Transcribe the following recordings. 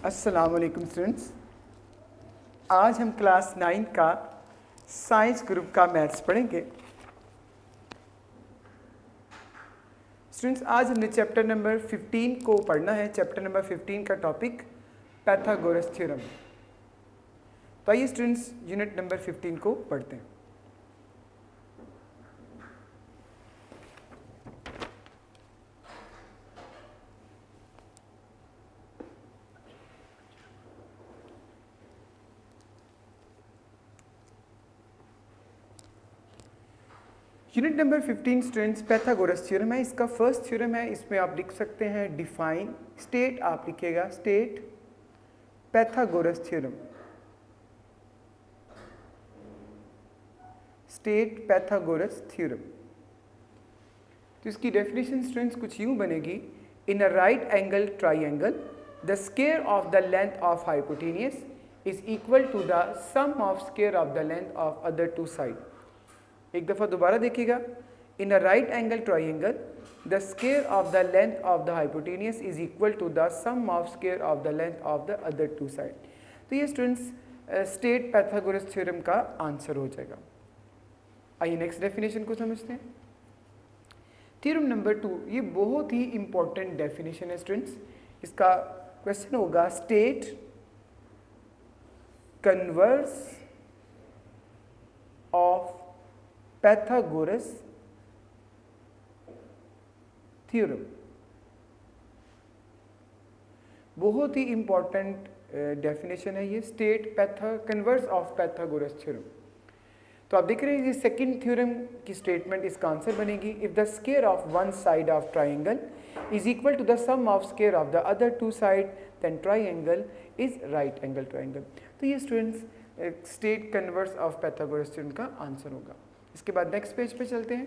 अस्सलाम वालेकुम स्टूडेंट्स। आज हम क्लास 9 का साइंस ग्रुप का मैथ्स पढ़ेंगे। स्टूडेंट्स आज हमने चैप्टर नंबर 15 को पढ़ना है। चैप्टर नंबर 15 का टॉपिक पैथागोरस थ्योरम। तो आइए स्टूडेंट्स यूनिट नंबर 15 को पढ़ते हैं। Unit number 15 students Pythagoras theorem है। इसका फर्स्ट थ्योरम है। इसमें आप लिख सकते हैं डिफाइन स्टेट, आप लिखिएगा state Pythagoras theorem. State Pythagoras theorem. तो इसकी डेफिनेशन स्टूडेंट्स कुछ यूं बनेगी। In a right angle triangle the square of the length of hypotenuse is equal to the sum of square of the length of other two side. एक दफ़ा दोबारा देखिएगा। In a right angle triangle the square of the length of the hypotenuse is equal to the sum of square of the length of the other two side. तो ये students state Pythagoras theorem का answer हो जाएगा। आइए next definition को समझते हैं। Theorem number 2, ये बहुत ही इंपॉर्टेंट डेफिनेशन है स्टूडेंट्स। इसका क्वेश्चन होगा state converse of Pythagoras theorem. बहुत ही इंपॉर्टेंट डेफिनेशन है ये, state converse of Pythagoras theorem. तो आप देख रहे हैं ये सेकंड थ्योरम की स्टेटमेंट, इसका आंसर बनेगी if the square of one side of triangle is equal to the sum of square of the other two side then triangle is right angle triangle. तो ये students state converse of Pythagoras theorem का answer होगा। इसके बाद next page पे चलते हैं।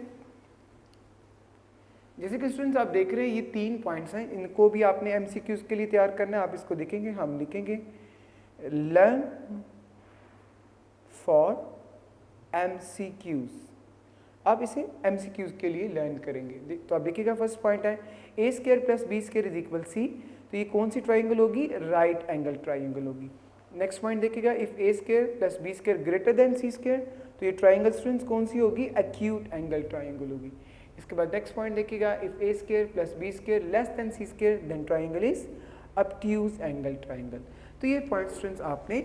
जैसे कि स्टूडेंट्स आप देख रहे हैं ये 3 पॉइंट्स हैं, इनको भी आपने एमसीक्यूज के लिए तैयार करना है। आप इसको देखेंगे, हम लिखेंगे लर्न फॉर एमसीक्यूज। आप इसे एमसीक्यूज के लिए लर्न करेंगे। तो आप देखिएगा फर्स्ट पॉइंट है a square plus B square is equal c. तो ये कौन सी ट्राइंगल होगी? राइट एंगल ट्राइंगल होगी। नेक्स्ट पॉइंट देखिएगा if a square plus B square greater than c square, तो ये ट्राइंगल स्टूडेंट्स कौन सी होगी? एक्यूट एंगल ट्राइंगल होगी। इसके बाद नेक्स्ट पॉइंट देखिएगा if a square plus B square less than c square then triangle is obtuse angle triangle. तो ये पॉइंट स्टूडेंट्स आपने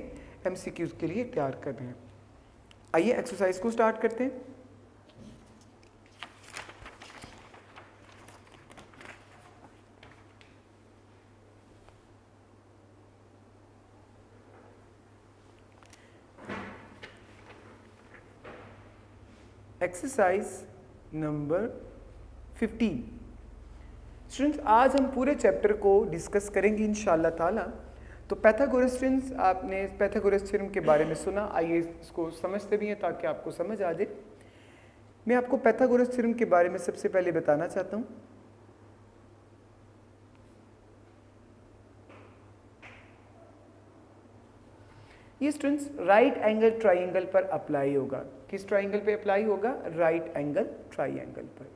एमसीक्यूज के लिए तैयार करने हैं। आइए एक्सरसाइज को स्टार्ट करते हैं। एक्सरसाइज नंबर 15 स्टूडेंट्स आज हम पूरे चैप्टर को डिस्कस करेंगे इंशाल्लाह ताला। तो पैथागोरस स्टूडेंट्स आपने पैथागोरस थ्योरम के बारे में सुना, आइए इसको समझते भी हैं ताकि आपको समझ आ जाए। मैं आपको पैथागोरस थ्योरम के बारे में सबसे पहले बताना चाहता हूँ। ये स्टूडेंट्स राइट एंगल ट्राइंगल पर अप्लाई होगा। किस ट्राइंगल पे अप्लाई होगा? राइट एंगल ट्राइंगल पर।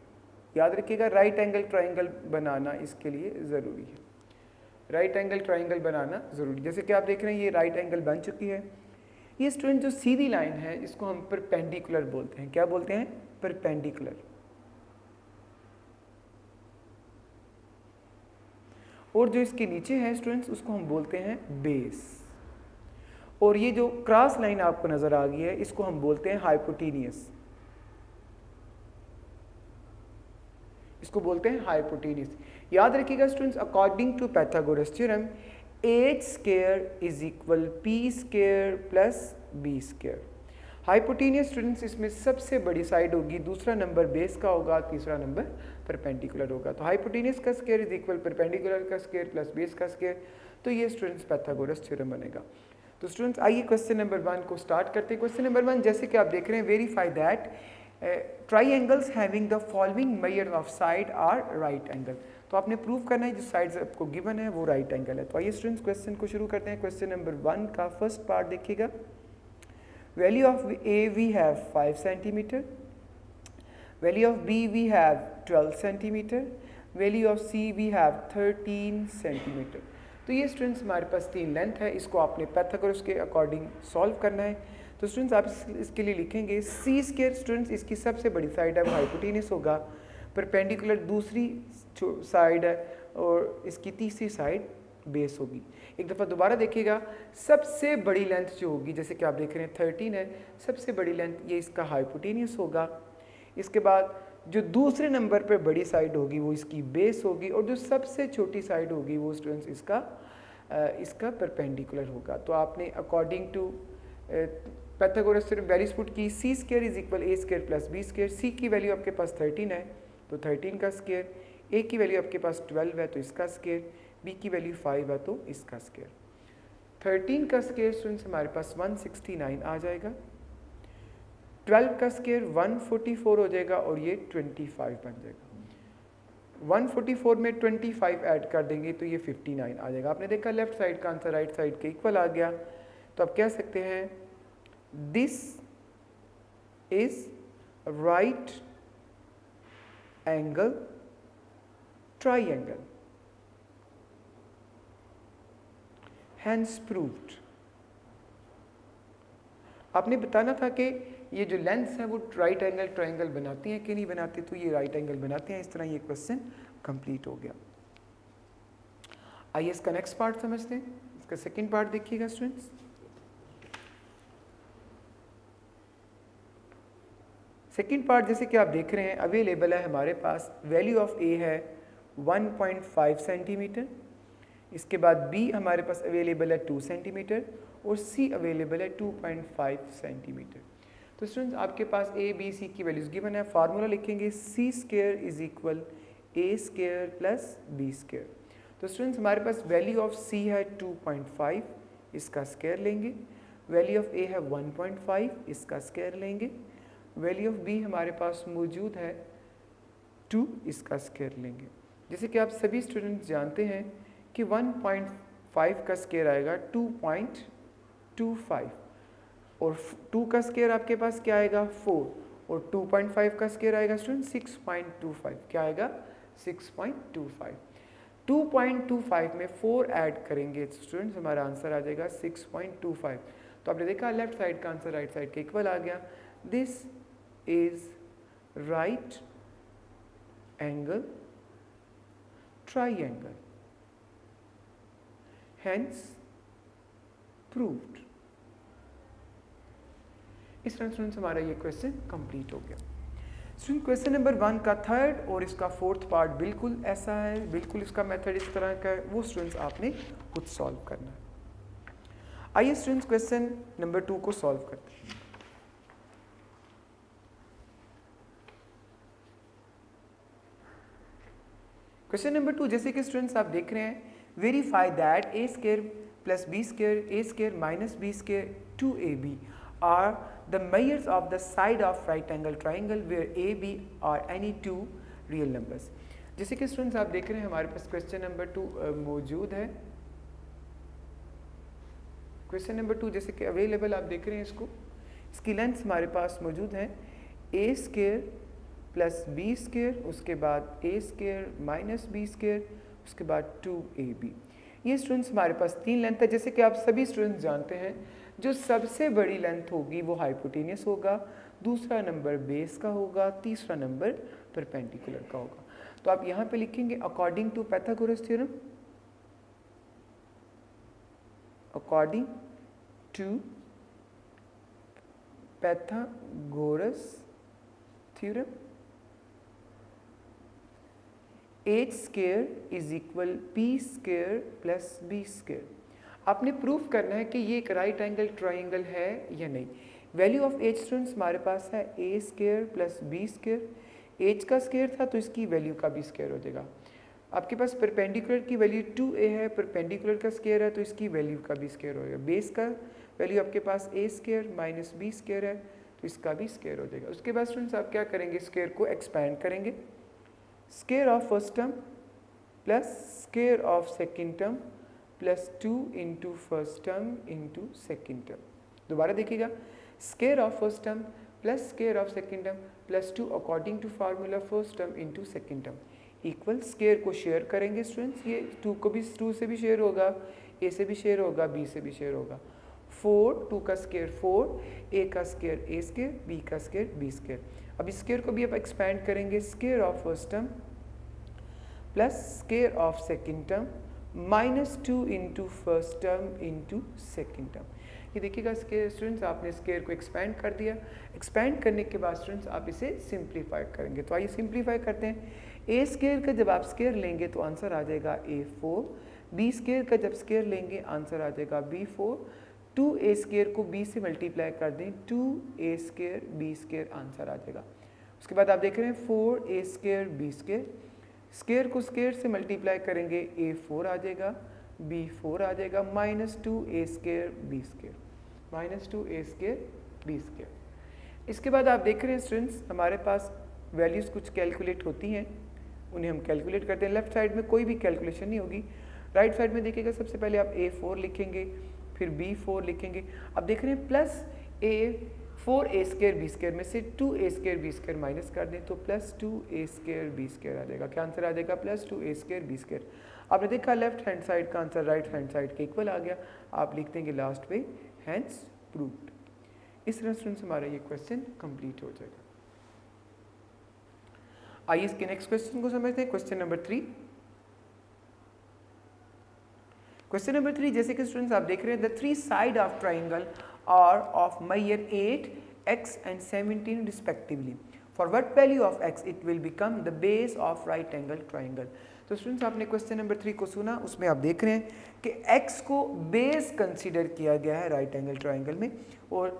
याद रखिएगा राइट एंगल ट्राइंगल बनाना इसके लिए ज़रूरी है। राइट एंगल ट्राइंगल बनाना ज़रूरी। जैसे कि आप देख रहे हैं ये राइट एंगल बन चुकी है। ये स्टूडेंट जो सीधी लाइन है इसको हम परपेंडिकुलर बोलते हैं। क्या बोलते हैं? परपेंडिकुलर। और जो इसके नीचे है स्टूडेंट्स उसको हम बोलते हैं बेस। और ये जो क्रॉस लाइन आपको नजर आ गई है इसको हम बोलते हैं हाइपोटेनियस। इसको बोलते हैं हाइपोटेनियस। याद रखिएगा students according to Pythagoras theorem h square is equal P square plus B square. Hypotenuse students इसमें सबसे बड़ी साइड होगी, दूसरा नंबर बेस का होगा, तीसरा नंबर परपेंडिकुलर होगा। तो हाइपोटेनियस का स्क्वायर इज इक्वल परपेंडिकुलर का स्क्वायर प्लस बेस का स्क्वायर। तो ये स्टूडेंट्स पैथागोरस थ्योरम बनेगा। तो स्टूडेंट्स आइए क्वेश्चन नंबर 1 को स्टार्ट करते हैं। क्वेश्चन नंबर 1 जैसे कि आप देख रहे हैं verify that triangles having the following measure of side are right angle. तो आपने प्रूव करना है जो साइड्स आपको गिवन है वो राइट एंगल है। तो आइए स्टूडेंट्स क्वेश्चन को शुरू करते हैं। क्वेश्चन नंबर 1 का फर्स्ट पार्ट देखिएगा। Value of a we have 5 centimetre, value of b we have 12 centimetre, value of c we have 13 centimetre. तो ये स्टूडेंट्स हमारे पास 3 लेंथ है, इसको आपने पैथागोरस के अकॉर्डिंग सॉल्व करना है। तो स्टूडेंट्स आप इसके लिए लिखेंगे सी स्क्वायर, स्टूडेंट्स इसकी सबसे बड़ी साइड है वो हाइपोटेनस होगा, परपेंडिकुलर दूसरी साइड है और इसकी तीसरी साइड बेस होगी। एक दफ़ा दोबारा देखिएगा, सबसे बड़ी लेंथ जो होगी, जैसे कि आप देख रहे हैं 13 है, सबसे बड़ी लेंथ ये इसका हाइपोटेनियस होगा। इसके बाद जो दूसरे नंबर पे बड़ी साइड होगी वो इसकी बेस होगी, और जो सबसे छोटी साइड होगी वो स्टूडेंट्स इसका परपेंडिकुलर होगा। तो आपने according to Pythagoras theorem values put की, c square is equal a square plus B square. C की वैल्यू आपके पास 13 है तो 13 का स्क्वायर, ए की वैल्यू आपके पास 12 है तो इसका स्क्वायर, बी की वैल्यू 5 है तो इसका स्क्वायर। 13 का स्क्वायर स्टूडेंट्स हमारे पास 169 आ जाएगा, 12 का स्क्वायर 144 हो जाएगा और ये 25 बन जाएगा। 144 में 25 ऐड कर देंगे तो ये 59 आ जाएगा। आपने देखा लेफ्ट साइड का आंसर राइट साइड के इक्वल आ गया। तो आप कह सकते हैं this is right angle triangle, hence proved. आपने बताना था कि ये जो लेंथ्स हैं वो राइट एंगल ट्राइंगल बनाती हैं कि नहीं बनाती, तो ये राइट एंगल बनाते हैं। इस तरह ये क्वेश्चन कंप्लीट हो गया। आइए इसका नेक्स्ट पार्ट समझते हैं। इसका सेकंड पार्ट देखिएगा स्टूडेंट्स। सेकंड पार्ट जैसे कि आप देख रहे हैं अवेलेबल है हमारे पास, वैल्यू ऑफ ए है 1.5 सेंटीमीटर, इसके बाद बी हमारे पास अवेलेबल है 2 सेंटीमीटर और सी अवेलेबल है 2.5 सेंटीमीटर। तो स्टूडेंट्स आपके पास ए बी सी की वैल्यूज गिवन है। फार्मूला लिखेंगे c square is equal a square plus B square. तो स्टूडेंट्स हमारे पास वैल्यू ऑफ सी है 2.5, इसका स्क्वायर लेंगे। वैल्यू ऑफ ए है 1.5, इसका स्क्वायर लेंगे। वैल्यू ऑफ बी हमारे पास मौजूद है 2, इसका स्क्वायर लेंगे। जैसे कि आप सभी स्टूडेंट्स जानते हैं कि 1.5 का स्क्वायर आएगा 2.25 और 2 का स्क्वायर आपके पास क्या आएगा 4 और 2.5 का स्क्वायर आएगा स्टूडेंट 6.25। क्या आएगा 6.25। 2.25 में 4 ऐड करेंगे स्टूडेंट्स हमारा आंसर आ जाएगा 6.25। तो आपने देखा लेफ्ट साइड का आंसर राइट साइड के इक्वल आ गया। This is right angle triangle, hence proved। इस तरह स्टूडेंट्स हमारा ये क्वेश्चन कंप्लीट हो गया। स्टूडेंट क्वेश्चन नंबर 1 का थर्ड और इसका फोर्थ पार्ट बिल्कुल ऐसा है, बिल्कुल इसका मेथड इस तरह का है, वो स्टूडेंट्स आपने खुद सॉल्व करना है। आइए स्टूडेंट्स क्वेश्चन नंबर 2 को सॉल्व करते हैं। क्वेश्चन नंबर 2 जैसे कि स्टूडेंट्स आप देख रहे हैं, verify that a square plus B square, a square minus b square 2ab are the measures of the side of right angle triangle where a b are any two real numbers। जैसे कि students आप देख रहे हैं हमारे पास question number 2 मौजूद है। क्वेश्चन नंबर 2 जैसे कि अवेलेबल आप देख रहे हैं इसको, इसकी लेंथ हमारे पास मौजूद है a square plus B square, उसके बाद ए स्क्वायर माइनस बी स्क्वायर, उसके बाद 2ab। ये स्टूडेंट्स हमारे पास 3 लेंथ है। जैसे कि आप सभी स्टूडेंट्स जानते हैं जो सबसे बड़ी लेंथ होगी वो हाइपोटेनियस होगा, दूसरा नंबर बेस का होगा, तीसरा नंबर परपेंडिकुलर का होगा। तो आप यहाँ पे लिखेंगे according to Pythagoras theorem, according to Pythagoras theorem h square is equal P square plus B square. आपने प्रूफ करना है कि ये एक राइट एंगल ट्राइंगल है या नहीं। वैल्यू ऑफ एच स्टूडेंट्स हमारे पास है a square plus B square. H का स्क्वायर था तो इसकी वैल्यू का भी स्क्वायर हो जाएगा। आपके पास परपेंडिकुलर की वैल्यू 2a है, परपेंडिकुलर का स्क्वायर है तो इसकी वैल्यू का भी स्क्वायर हो जाएगा। बेस का वैल्यू आपके पास ए स्क्वायर माइनस बी स्क्वायर है तो इसका भी स्क्वायर हो जाएगा। उसके बाद स्टूडेंट्स आप क्या करेंगे, स्क्वायर को एक्सपैंड करेंगे। Square of first term plus square of second term plus 2 into first term into second term. दोबारा देखिएगा, square of first term plus square of second term plus 2 according to formula first term into second term. Equal square को share करेंगे students, ये 2 को भी 2 से भी share होगा, ए से भी शेयर होगा, बी से भी शेयर होगा। 4, 2 का स्क्वायर 4, ए का स्क्वायर ए स्क्वायर, बी का स्क्वायर बी स्क्वायर। अब इस स्क्वायर को भी आप एक्सपैंड करेंगे, square of first term plus square of second term -2 into first term into second term. ये देखिएगा स्टूडेंट्स, आपने स्क्वायर को एक्सपैंड कर दिया। एक्सपैंड करने के बाद स्टूडेंट्स आप इसे सिंप्लीफाई करेंगे। तो आइए सिंप्लीफाई करते हैं। ए स्क्वायर का जब आप स्क्वायर लेंगे तो आंसर आ जाएगा A4, बी स्क्वायर का जब स्क्वायर लेंगे आंसर आ जाएगा B4, 2a स्क्वायर को b से मल्टीप्लाई कर दें, 2a square b square answer आ जाएगा। उसके बाद आप देख रहे हैं 4a square b square, square को स्क्वायर से मल्टीप्लाई करेंगे A4 आ जाएगा, B4 आ जाएगा, -2a square b square, -2a square b square. इसके बाद आप देख रहे हैं स्टूडेंट्स, हमारे पास वैल्यूज़ कुछ कैलकुलेट होती हैं, उन्हें हम कैलकुलेट करते हैं। लेफ्ट साइड में कोई भी कैलकुलेशन नहीं होगी, राइट साइड में देखिएगा सबसे पहले आप A4 लिखेंगे, फिर B4 लिखेंगे। अब देख रहे हैं plus A4a square b square में से 2a square b square minus कर दें तो +2a स्क्वायर b स्क्वायर आ जाएगा। क्या आंसर आ जाएगा? +2a square b square. आपने देखा लेफ्ट हैंड साइड का आंसर राइट हैंड साइड के इक्वल आ गया। आप लिख देंगे लास्ट पे हैंस प्रूव्ड। इस तरह स्टूडेंट्स हमारा ये क्वेश्चन कंप्लीट हो जाएगा। आइए इसके नेक्स्ट क्वेश्चन को समझते हैं। Question number 3। क्वेश्चन नंबर 3 जैसे कि स्टूडेंट्स आप देख रहे हैं, the three side of triangle are of measure 8, x and 17 respectively. For what value of x it will become the base of right angle triangle. तो स्टूडेंट्स आपने question number 3 को सुना, उसमें आप देख रहे हैं कि x को बेस कंसीडर किया गया है राइट एंगल ट्राइंगल में, और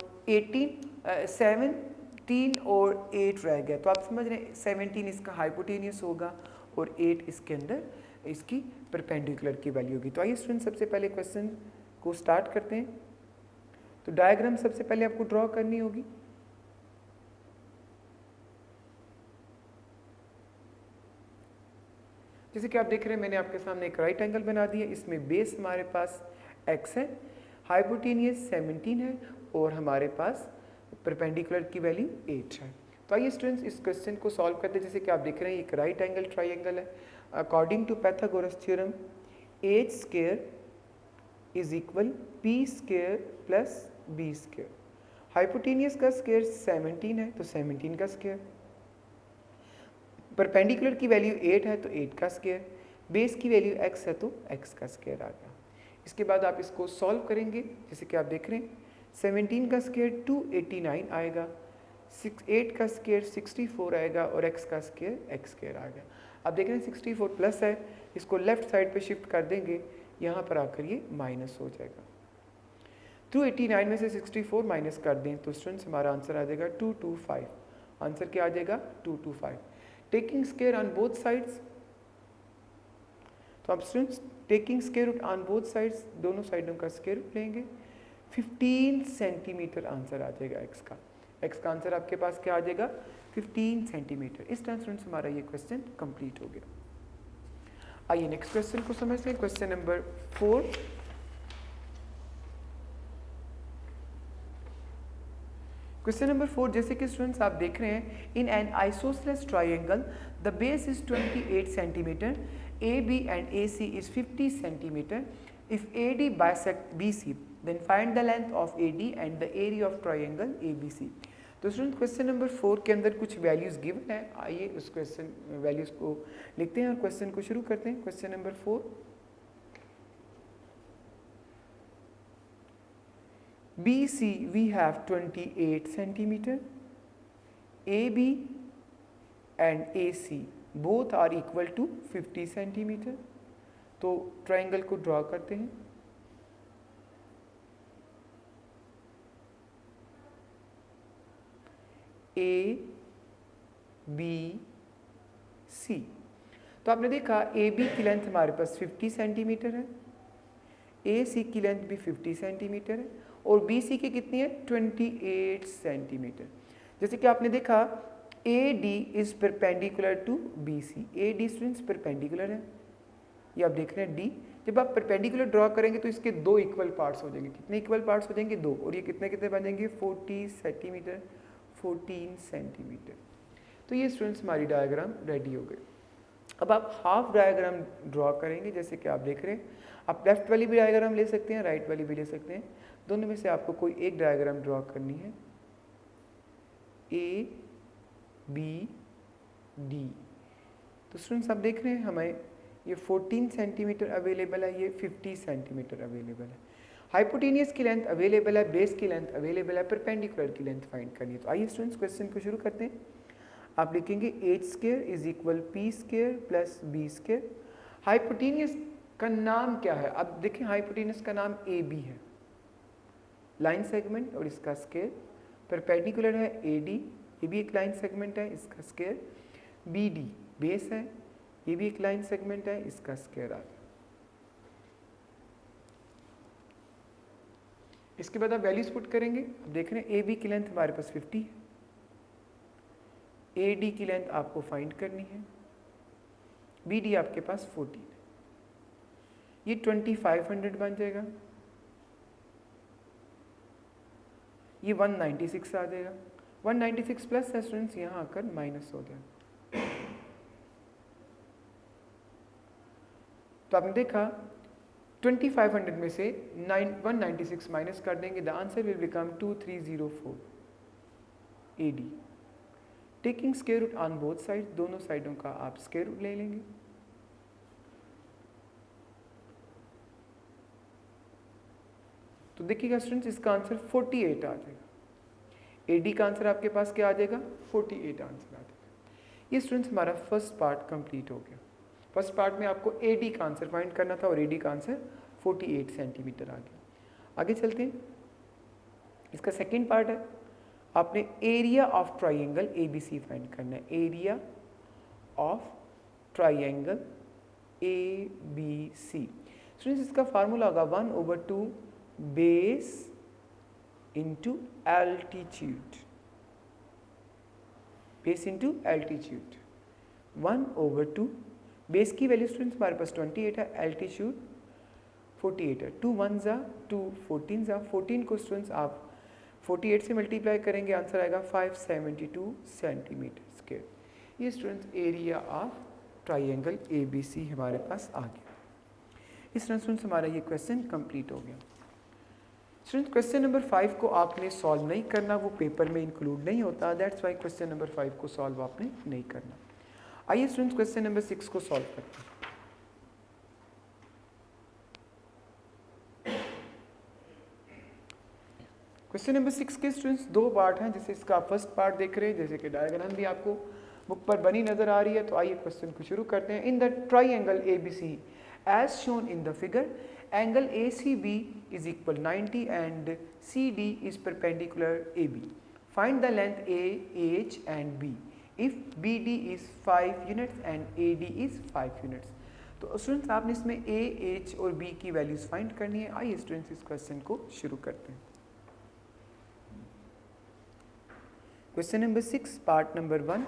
17 और 8 रह गया। तो आप समझ रहे हैं 17 इसका हाइपोटेनियस होगा और 8 इसके अंदर इसकी परपेंडिकुलर की वैल्यू होगी। तो आइए स्टूडेंट सबसे पहले क्वेश्चन को स्टार्ट करते हैं। तो डायग्राम सबसे पहले आपको ड्रॉ करनी होगी। जैसे कि आप देख रहे हैं मैंने आपके सामने एक राइट एंगल बना दिया, इसमें बेस हमारे पास x है, हाइपोटेनियस 17 है और हमारे पास परपेंडिकुलर की वैल्यू 8 है। तो आइए स्टूडेंट्स इस क्वेश्चन को सॉल्व करते हैं। जैसे कि आप देख रहे हैं एक राइट एंगल ट्राइंगल है। According to Pythagoras theorem h square is equal p square plus b square. Hypotenuse का स्क्वायर 17 है तो 17 का स्क्वायर, परपेंडिकुलर की वैल्यू 8 है तो 8 का स्क्वायर, बेस की वैल्यू x है तो x का स्क्वायर आ गया। इसके बाद आप इसको सॉल्व करेंगे। जैसे कि आप देख रहे हैं 17 का स्क्वायर 289 आएगा, 8 का स्क्वायर 64 आएगा और x का स्क्वायर x स्क्वायर आ गया। आप देख रहे हैं 64 प्लस है, इसको लेफ्ट साइड पे शिफ्ट कर देंगे, यहाँ पर आकर ये माइनस हो जाएगा। 289 में से 64 माइनस कर दें तो स्टूडेंट्स हमारा आंसर आ जाएगा 225। आंसर क्या आ जाएगा? 225। Taking square on both sides, तो आप students taking square root on both sides, दोनों साइडों का स्क्वायर रूट लेंगे, 15 सेंटीमीटर आंसर आ जाएगा x का। x का आंसर आपके पास क्या आ जाएगा? 15 सेंटीमीटर। इस तरह स्टूडेंट्स हमारा ये क्वेश्चन कंप्लीट हो गया। आइए नेक्स्ट क्वेश्चन को समझते हैं। Question number 4। क्वेश्चन नंबर 4 जैसे कि स्टूडेंट्स आप देख रहे हैं, in an isosceles triangle the base is 28 centimetre, AB and AC is 50 centimeter. If AD bisect BC, then find the length of AD and the area of triangle ABC. तो student question number 4 के अंदर कुछ values given है। आइए उस question values को लिखते हैं और क्वेश्चन को शुरू करते हैं। Question number 4, BC we have 28 centimeter, AB and AC both are equal to 50 centimetre. तो ट्राइंगल को ड्रॉ करते हैं। A B C, तो आपने देखा AB की लेंथ हमारे पास 50 सेंटीमीटर है, AC की लेंथ भी 50 सेंटीमीटर है और BC की कितनी है? 28 सेंटीमीटर। जैसे कि आपने देखा AD is perpendicular to BC, AD students perpendicular है, ये आप देख रहे हैं D। जब आप परपेंडिकुलर ड्रॉ करेंगे तो इसके दो इक्वल पार्ट्स हो जाएंगे। कितने इक्वल पार्ट्स हो जाएंगे? 2। और ये कितने कितने बन जाएंगे? 40 सेंटीमीटर, 14 सेंटीमीटर। तो ये स्टूडेंट्स हमारी डायग्राम रेडी हो गई। अब आप हाफ डायग्राम ड्रॉ करेंगे, जैसे कि आप देख रहे हैं। आप लेफ्ट वाली भी डायग्राम ले सकते हैं, राइट वाली भी ले सकते हैं, दोनों में से आपको कोई एक डायग्राम ड्रॉ करनी है। A B D. तो स्टूडेंट्स आप देख रहे हैं हमें ये 14 सेंटीमीटर अवेलेबल है, ये 50 सेंटीमीटर अवेलेबल है। हाइपोटेनियस की लेंथ अवेलेबल है, बेस की लेंथ अवेलेबल है, परपेंडिकुलर की लेंथ फाइंड करनी है। तो आइए स्टूडेंट्स क्वेश्चन को शुरू करते हैं। आप लिखेंगे H square is equal P square plus B square. Hypotenuse का नाम क्या है? अब देखें हाइपोटेनियस का नाम ए बी है, लाइन सेगमेंट, और इसका स्क्वायर। परपेंडिकुलर है ए डी, ये भी एक लाइन सेगमेंट है, इसका स्क्वायर। बी डी बेस है, ये भी एक लाइन सेगमेंट है, इसका स्क्वायर आ गया। इसके बाद आप वैल्यूज पुट करेंगे। अब देख रहे हैं ए बी की लेंथ हमारे पास 50 है, ए डी की लेंथ आपको फाइंड करनी है, बी डी आपके पास 14 है, ये 2500 बन जाएगा, ये 196 आ जाएगा। 196 प्लस है स्टूडेंट्स, यहाँ आकर माइनस हो जाएगा। तो आपने देखा 2500 में से 196 माइनस कर देंगे, the answer will become 2304 AD। Taking square root on both side, दोनों साइडों का आप स्क्वायर रूट ले लेंगे। तो देखिएगा स्टूडेंट्स, इसका आंसर 48 आ जाएगा। AD का आंसर आपके पास क्या आ जाएगा? 48 आंसर आ जाएगा। ये स्टूडेंट्स हमारा फर्स्ट पार्ट कंप्लीट हो गया। फर्स्ट पार्ट में आपको AD का आंसर फाइंड करना था और AD का आंसर 48 सेंटीमीटर आ गया। आगे चलते हैं, इसका सेकेंड पार्ट है, आपने area of triangle ABC find करना है। Area of triangle ABC students, इसका फार्मूला होगा 1/2 base into altitude, base into altitude. 1/2 base की वैल्यू स्टूडेंट्स हमारे पास 28 है, एल्टीट्यूड 48 है। 2 1 जा 2 14 जा 14 को स्टूडेंट्स आप 48 से मल्टीप्लाई करेंगे, आंसर आएगा 572 सेंटीमीटर स्क्वायर। ये students area of triangle ABC हमारे पास आ गया। इस तरह स्टूडेंट्स हमारा ये क्वेश्चन कंप्लीट हो गया। स्टूडेंट्स क्वेश्चन नंबर 5 को आपने सॉल्व नहीं करना, वो पेपर में इंक्लूड नहीं होता, दैट्स वाई क्वेश्चन नंबर 5 को सॉल्व आपने नहीं करना। आइए स्टूडेंट्स क्वेश्चन नंबर 6 को सॉल्व करते हैं। क्वेश्चन नंबर 6 के स्टूडेंट्स दो पार्ट हैं, जैसे इसका फर्स्ट पार्ट देख रहे हैं, जैसे कि डायग्राम भी आपको बुक पर बनी नजर आ रही है। तो आइए क्वेश्चन को शुरू करते हैं। In the triangle ABC as shown in the figure, angle ACB is equal 90 and CD is perpendicular AB. Find the length AH and B if BD is 5 units and AD is 5 units. तो students आपने इसमें AH और B की values find करनी है। आइए students इस question को शुरू करते हैं। Question number 6 part number 1।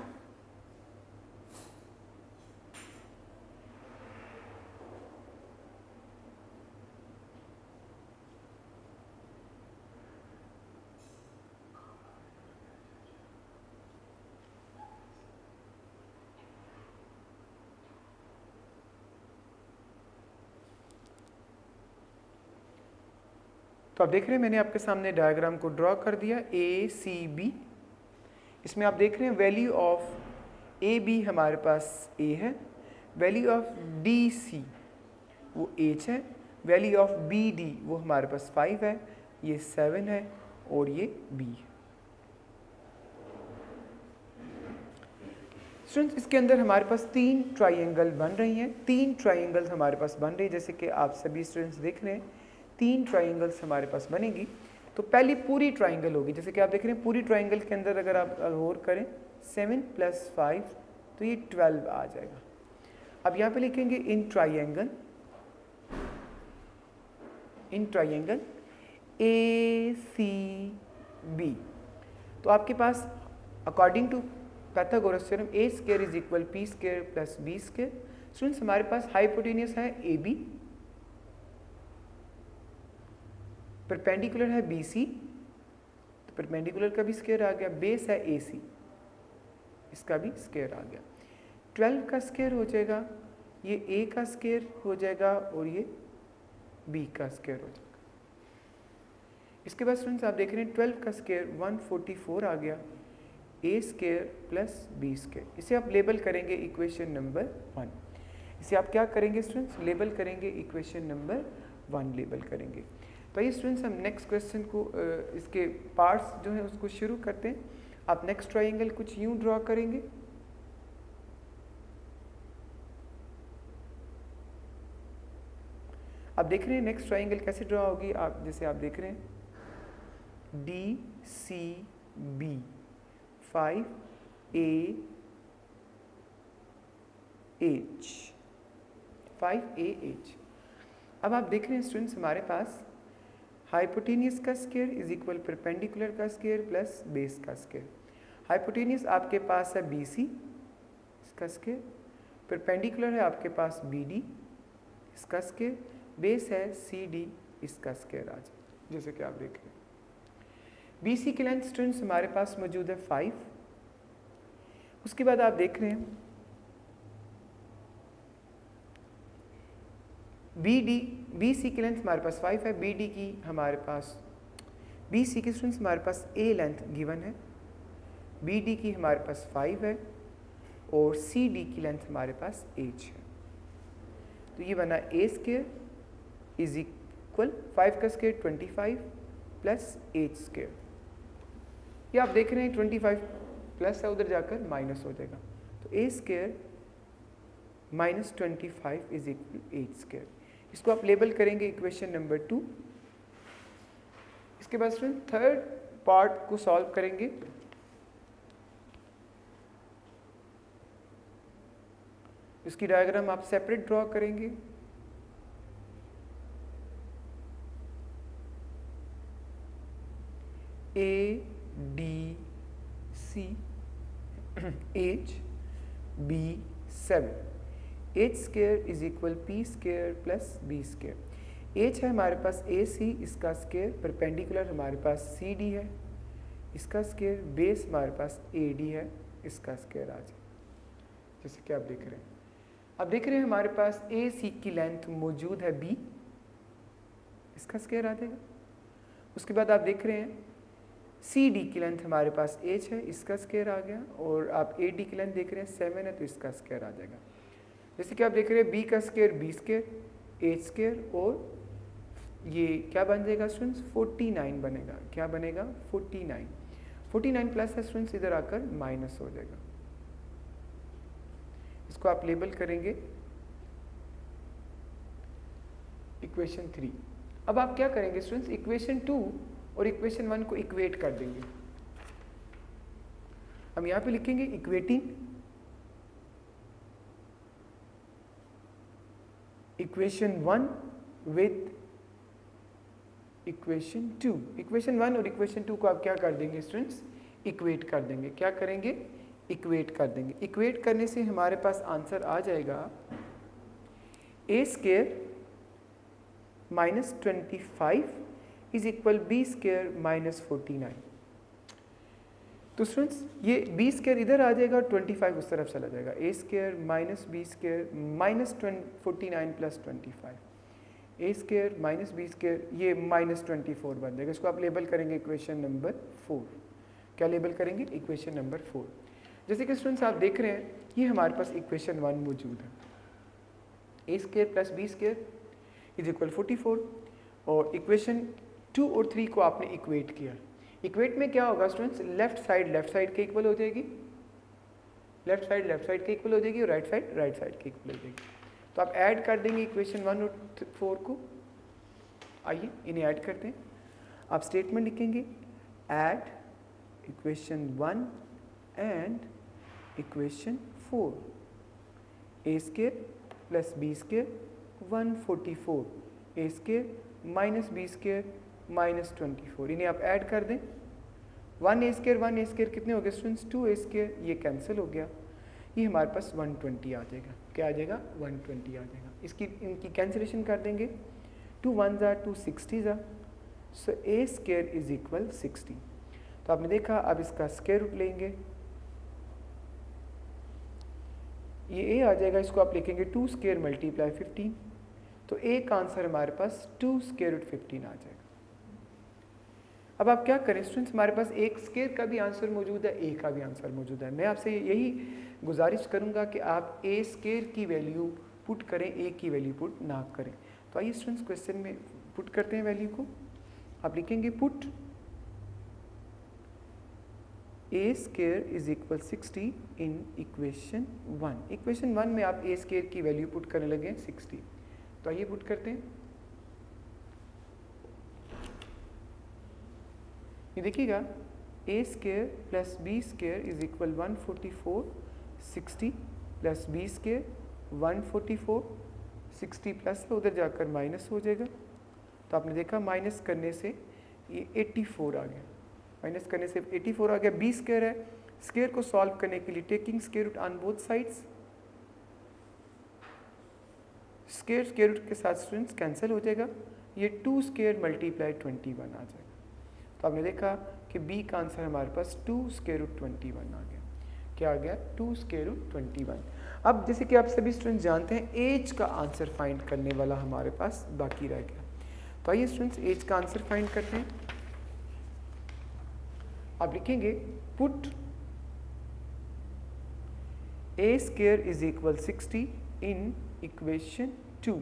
तो आप देख रहे हैं मैंने आपके सामने डायग्राम को ड्रॉ कर दिया ACB। इसमें आप देख रहे हैं वैल्यू ऑफ AB हमारे पास A है, वैल्यू ऑफ DC वो H है, वैल्यू ऑफ BD वो हमारे पास 5 है, ये 7 है और ये B है। स्टूडेंट्स इसके अंदर हमारे पास 3 ट्राइंगल बन रही हैं, 3 ट्राइंगल्स हमारे पास बन रही है, जैसे कि आप सभी स्टूडेंट्स देख रहे हैं 3 ट्राइंगल्स हमारे पास बनेगी। तो पहली पूरी ट्राइंगल होगी, जैसे कि आप देख रहे हैं पूरी ट्राइंगल के अंदर अगर आप और करें 7 + 5 तो ये 12 आ जाएगा। अब यहाँ पे लिखेंगे इन ट्राइंगल ACB। तो आपके पास according to Pythagoras theorem A² = P² + B²। Students हमारे पास हाइपोटेनियस है AB, परपेंडिकुलर है BC, तो परपेंडिकुलर का भी स्क्वायर आ गया, बेस है AC, इसका भी स्क्वायर आ गया। 12 का स्क्वायर हो जाएगा, ये a का स्क्वायर हो जाएगा और ये b का स्क्वायर हो जाएगा। इसके बाद स्टूडेंट्स आप देख रहे हैं 12 का स्क्वायर 144 आ गया, a square plus b square. इसे आप लेबल करेंगे इक्वेशन नंबर 1। इसे आप क्या करेंगे स्टूडेंट्स, लेबल करेंगे इक्वेशन नंबर 1 लेबल करेंगे। तो ये स्टूडेंट्स हम नेक्स्ट क्वेश्चन को इसके पार्ट्स जो है उसको शुरू करते हैं। आप नेक्स्ट ट्रायंगल कुछ यूं ड्रॉ करेंगे, आप देख रहे हैं नेक्स्ट ट्रायंगल कैसे ड्रॉ होगी। आप जैसे आप देख रहे हैं DCB 5AH 5AH। अब आप देख रहे हैं स्टूडेंट्स हमारे पास हाइपोटेनियस का स्क्वायर इज इक्वल परपेंडिकुलर का स्क्वायर प्लस बेस का स्क्वायर। हाइपोटेनियस आपके पास है BC इसका स्क्वायर, परपेंडिकुलर है आपके पास BD इसका स्क्वायर, बेस है CD इसका स्क्वायर आज जैसे कि आप देख रहे हैं। BC की लेंथ स्टूडेंट्स हमारे पास मौजूद है 5। उसके बाद आप देख रहे हैं BC की लेंथ हमारे पास 5 है, BD की हमारे पास BC की स्टूडेंट्स हमारे पास A लेंथ गिवन है, BD की हमारे पास 5 है और CD की लेंथ हमारे पास H है। तो ये बना A स्क्वायर इज इक्वल 5 का स्क्वायर 25 प्लस H स्क्वायर। ये आप देख रहे हैं 25 प्लस है उधर जाकर माइनस हो जाएगा, तो A square minus 25 is equal H square. इसको आप लेबल करेंगे इक्वेशन नंबर 2। इसके बाद स्टूडेंट थर्ड पार्ट को सॉल्व करेंगे। इसकी डायग्राम आप सेपरेट ड्रॉ करेंगे। ADC H B7 H square is equal P square plus B square. H है हमारे पास AC इसका स्क्वायर, परपेंडिकुलर हमारे पास CD है इसका स्क्वायर, बेस हमारे पास AD है इसका स्क्वायर आ जाए जैसे कि आप देख रहे हैं। अब देख रहे हैं हमारे पास AC की लेंथ मौजूद है B इसका स्क्वायर आ जाएगा। उसके बाद आप देख रहे हैं CD की लेंथ हमारे पास H है इसका स्क्वायर आ गया, और आप AD की लेंथ देख रहे हैं 7 है तो इसका स्क्वायर आ जाएगा। जैसे कि आप देख रहे हैं B का square B square H square, और ये क्या बन जाएगा स्टूडेंट्स 49 बनेगा। क्या बनेगा 49 प्लस है स्टूडेंट्स इधर आकर माइनस हो जाएगा। इसको आप लेबल करेंगे इक्वेशन 3। अब आप क्या करेंगे स्टूडेंट्स, इक्वेशन 2 और इक्वेशन 1 को इक्वेट कर देंगे। हम यहाँ पे लिखेंगे equating equation 1 with equation 2। Equation 1 और इक्वेशन 2 को आप क्या कर देंगे स्टूडेंट्स, इक्वेट कर देंगे। क्या करेंगे, इक्वेट कर देंगे। इक्वेट करने से हमारे पास आंसर आ जाएगा A square minus 25 is equal B square minus 49। तो स्टूडेंट्स ये B स्क्वायर इधर आ जाएगा और 25 उस तरफ चला जाएगा। A square minus B square minus 49 plus 25, A square minus B square ये माइनस 24 बन जाएगा। इसको आप लेबल करेंगे इक्वेशन नंबर 4। क्या लेबल करेंगे, इक्वेशन नंबर 4। जैसे कि स्टूडेंट्स आप देख रहे हैं ये हमारे पास इक्वेशन 1 मौजूद है, A square plus B square is equal 44, और इक्वेशन 2 और 3 को आपने इक्वेट किया। इक्वेट में क्या होगा स्टूडेंट्स, लेफ्ट साइड के इक्वल हो जाएगी, लेफ्ट साइड के इक्वल हो जाएगी, और राइट साइड के इक्वल हो जाएगी। तो आप ऐड कर देंगे इक्वेशन 1 और 4 को। आइए इन्हें ऐड करते हैं। आप स्टेटमेंट लिखेंगे add equation 1 and equation 4, A square plus B square 144, A square minus B square minus 24, इन्हें आप ऐड कर दें। 1A स्क्वायर कितने हो गए स्टूडेंट्स, 2A स्क्वायर, ये कैंसिल हो गया, ये हमारे पास 120 आ जाएगा। क्या आ जाएगा, 120 आ जाएगा। इसकी इनकी कैंसिलेशन कर देंगे, 2 1s are 2 60s are, so A square is equal 60। तो आपने देखा, अब इसका स्क्वायर रूट लेंगे, ये ए आ जाएगा, इसको आप लिखेंगे 2 स्क्वायर मल्टीप्लाई 15, तो ए का आंसर हमारे पास 2 स्क्वायर रूट 15 आ जाएगा। अब आप क्या करें स्टूडेंट्स, हमारे पास एक स्क्वायर का भी आंसर मौजूद है, ए का भी आंसर मौजूद है। मैं आपसे यही गुजारिश करूंगा कि आप ए स्क्वायर की वैल्यू पुट करें, ए की वैल्यू पुट ना करें। तो आइए स्टूडेंट्स क्वेश्चन में पुट करते हैं वैल्यू को। आप लिखेंगे put A square is equal 60 in equation 1। Equation 1 में आप ए स्क्वायर की वैल्यू पुट करने लगे 60। तो आइए पुट करते हैं। ये देखिएगा a square plus B square is equal 144, 60 plus B square 144, 60 plus है, उधर जाकर माइनस हो जाएगा। तो आपने देखा माइनस करने से ये 84 आ गया, माइनस करने से 84 आ गया। बी स्क्वायर है, स्क्वायर को सॉल्व करने के लिए taking square root on both sides, square root के साथ स्टूडेंट्स कैंसिल हो जाएगा, ये 2 स्क्वायर मल्टीप्लाई 21 आ जाएगा। तो आपने देखा कि बी का आंसर हमारे पास 2 स्क्वायर रूट 21 आ गया। क्या आ गया? 2 स्क्वायर रूट 21। अब जैसे कि आप सभी स्टूडेंट्स जानते हैं एज का आंसर फाइंड करने वाला हमारे पास बाकी रह गया। तो आइए स्टूडेंट्स एज का आंसर फाइंड करते हैं। आप लिखेंगे put A square is equal 60 in equation 2।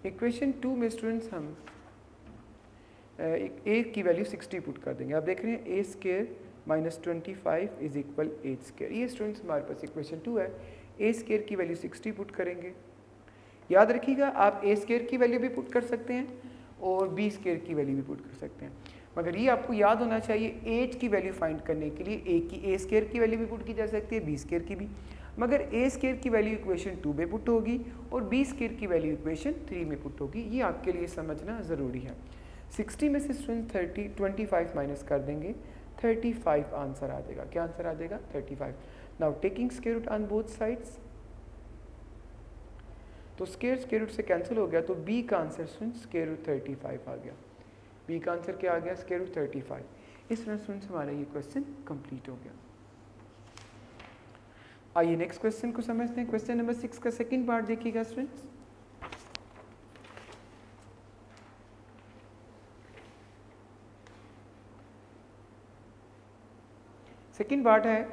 Equation 2 में स्टूडेंट्स हम ए की वैल्यू 60 पुट कर देंगे। आप देख रहे हैं a square minus 25 is equal h square. ये स्टूडेंट्स हमारे पास इक्वेशन 2 है। ए स्क्वायर की वैल्यू 60 पुट करेंगे। याद रखिएगा आप ए स्क्वायर की वैल्यू भी पुट कर सकते हैं और बी स्क्वायर की वैल्यू भी पुट कर सकते हैं, मगर ये आपको याद होना चाहिए एच की वैल्यू फाइंड करने के लिए ए स्क्वायर की वैल्यू भी पुट की जा सकती है, बी स्क्वायर की भी, मगर ए स्क्वायर की वैल्यू इक्वेशन 2 में पुट होगी और बी स्क्वायर की वैल्यू इक्वेशन 3 में पुट होगी। ये आपके लिए समझना ज़रूरी है। 60 में से स्टूडेंट 25 माइनस कर देंगे, 35 आंसर आ जाएगा। क्या आंसर आ जाएगा? 35। Now taking square root on both sides, तो स्क्वायर रूट से कैंसिल हो गया, तो बी का आंसर स्टूडेंट स्क्वायर रूट 35 आ गया। बी का आंसर क्या आ गया? Square root 35। इस तरह स्टूडेंट्स हमारा ये क्वेश्चन कंप्लीट हो गया। आइए नेक्स्ट क्वेश्चन को समझते हैं। क्वेश्चन नंबर 6 का सेकंड पार्ट देखिएगा स्टूडेंट्स। सेकेंड पार्ट है